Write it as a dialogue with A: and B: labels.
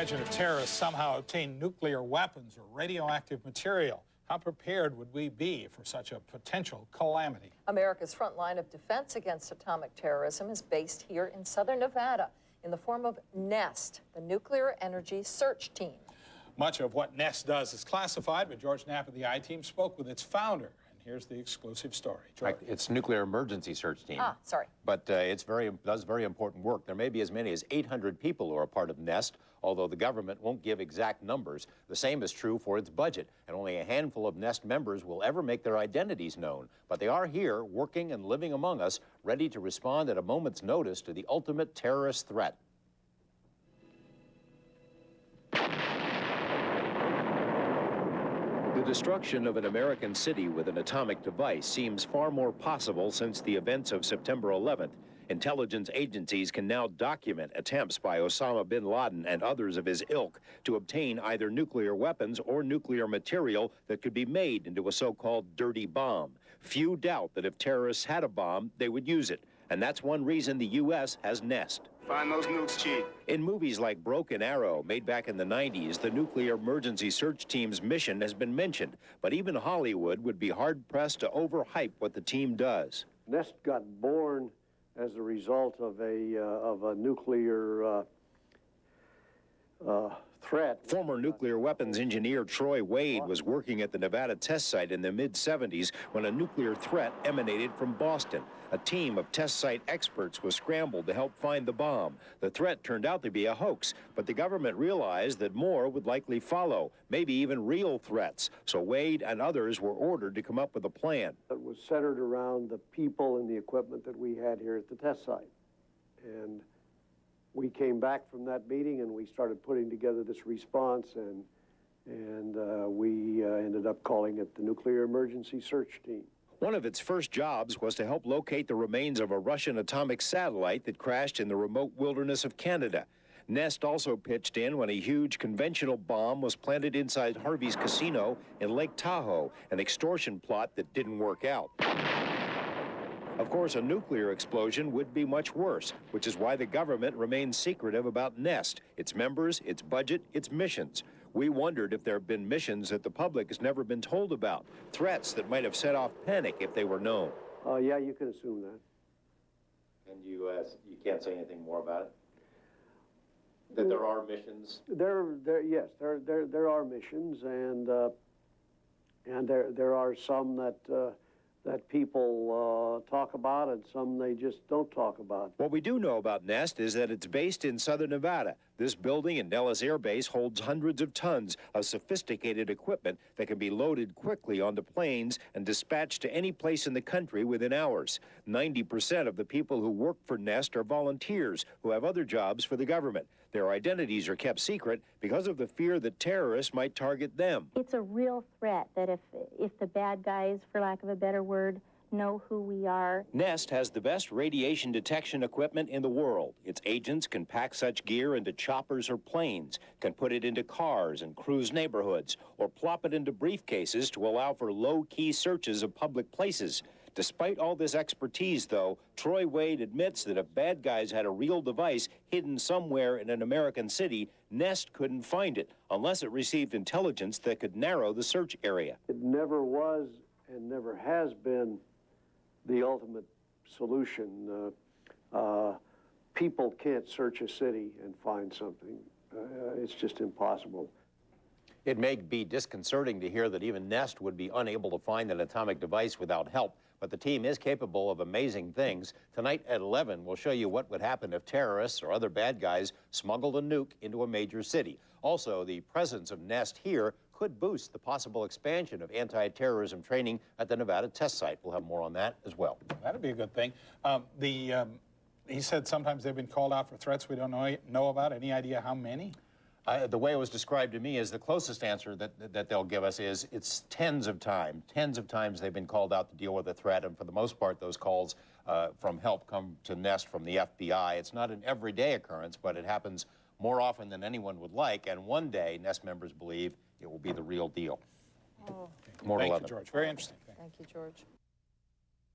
A: Imagine if terrorists somehow obtained nuclear weapons or radioactive material. How prepared would we be for such a potential calamity?
B: America's front line of defense against atomic terrorism is based here in southern Nevada in the form of NEST, the Nuclear Energy Search Team.
A: Much of what NEST does is classified, but George Knapp of the I-Team spoke with its founder. And here's the exclusive story. George.
C: It's Nuclear Emergency Search Team.
B: Ah, sorry.
C: But it does very important work. There may be as many as 800 people who are part of NEST, although the government won't give exact numbers. The same is true for its budget, and only a handful of NEST members will ever make their identities known. But they are here, working and living among us, ready to respond at a moment's notice to the ultimate terrorist threat. The destruction of an American city with an atomic device seems far more possible since the events of September 11th. Intelligence agencies can now document attempts by Osama bin Laden and others of his ilk to obtain either nuclear weapons or nuclear material that could be made into a so-called dirty bomb. Few doubt that if terrorists had a bomb, they would use it. And that's one reason the U.S. has NEST.
D: Find those nukes cheap.
C: In movies like Broken Arrow, made back in the 90s, the Nuclear Emergency Search Team's mission has been mentioned. But even Hollywood would be hard-pressed to overhype what the team does.
E: NEST got born as a result of a nuclear threat.
C: Former nuclear weapons engineer Troy Wade was working at the Nevada test site in the mid-70s when a nuclear threat emanated from Boston. A team of test site experts was scrambled to help find the bomb. The threat turned out to be a hoax, but the government realized that more would likely follow, maybe even real threats. So Wade and others were ordered to come up with a plan.
E: It was centered around the people and the equipment that we had here at the test site. And we came back from that meeting and we started putting together this response, and we ended up calling it the Nuclear Emergency Search Team.
C: One of its first jobs was to help locate the remains of a Russian atomic satellite that crashed in the remote wilderness of Canada. NEST also pitched in when a huge conventional bomb was planted inside Harvey's Casino in Lake Tahoe, an extortion plot that didn't work out. Of course, a nuclear explosion would be much worse, which is why the government remains secretive about NEST, its members, its budget, its missions. We wondered if there have been missions that the public has never been told about, threats that might have set off panic if they were known.
E: Yeah, you can assume that.
C: And you can't say anything more about it? That there are missions?
E: Yes, there are missions, and there are some that people talk about and some they just don't talk about.
C: What we do know about NEST is that it's based in southern Nevada. This building in Nellis Air Base holds hundreds of tons of sophisticated equipment that can be loaded quickly onto planes and dispatched to any place in the country within hours. 90% of the people who work for NEST are volunteers who have other jobs for the government. Their identities are kept secret because of the fear that terrorists might target them.
F: It's a real threat that if the bad guys, for lack of a better word, know who we are.
C: NEST has the best radiation detection equipment in the world. Its agents can pack such gear into choppers or planes, can put it into cars and cruise neighborhoods, or plop it into briefcases to allow for low-key searches of public places. Despite all this expertise, though, Troy Wade admits that if bad guys had a real device hidden somewhere in an American city, NEST couldn't find it unless it received intelligence that could narrow the search area.
E: It never was and never has been the ultimate solution. People can't search a city and find something. It's just impossible.
C: It may be disconcerting to hear that even NEST would be unable to find an atomic device without help, but the team is capable of amazing things. Tonight at 11, we'll show you what would happen if terrorists or other bad guys smuggled a nuke into a major city. Also, the presence of NEST here could boost the possible expansion of anti-terrorism training at the Nevada test site. We'll have more on that as well.
A: That'd be a good thing. He said sometimes they've been called out for threats we don't know about. Any idea how many?
C: The way it was described to me is the closest answer that they'll give us is it's tens of times they've been called out to deal with a threat, and for the most part those calls from help come to NEST from the FBI. It's not an everyday occurrence, but it happens more often than anyone would like, and one day NEST members believe it will be the real deal.
B: Oh.
C: More
A: Thank
C: 11.
A: you, George. Very interesting.
B: Thank you, George.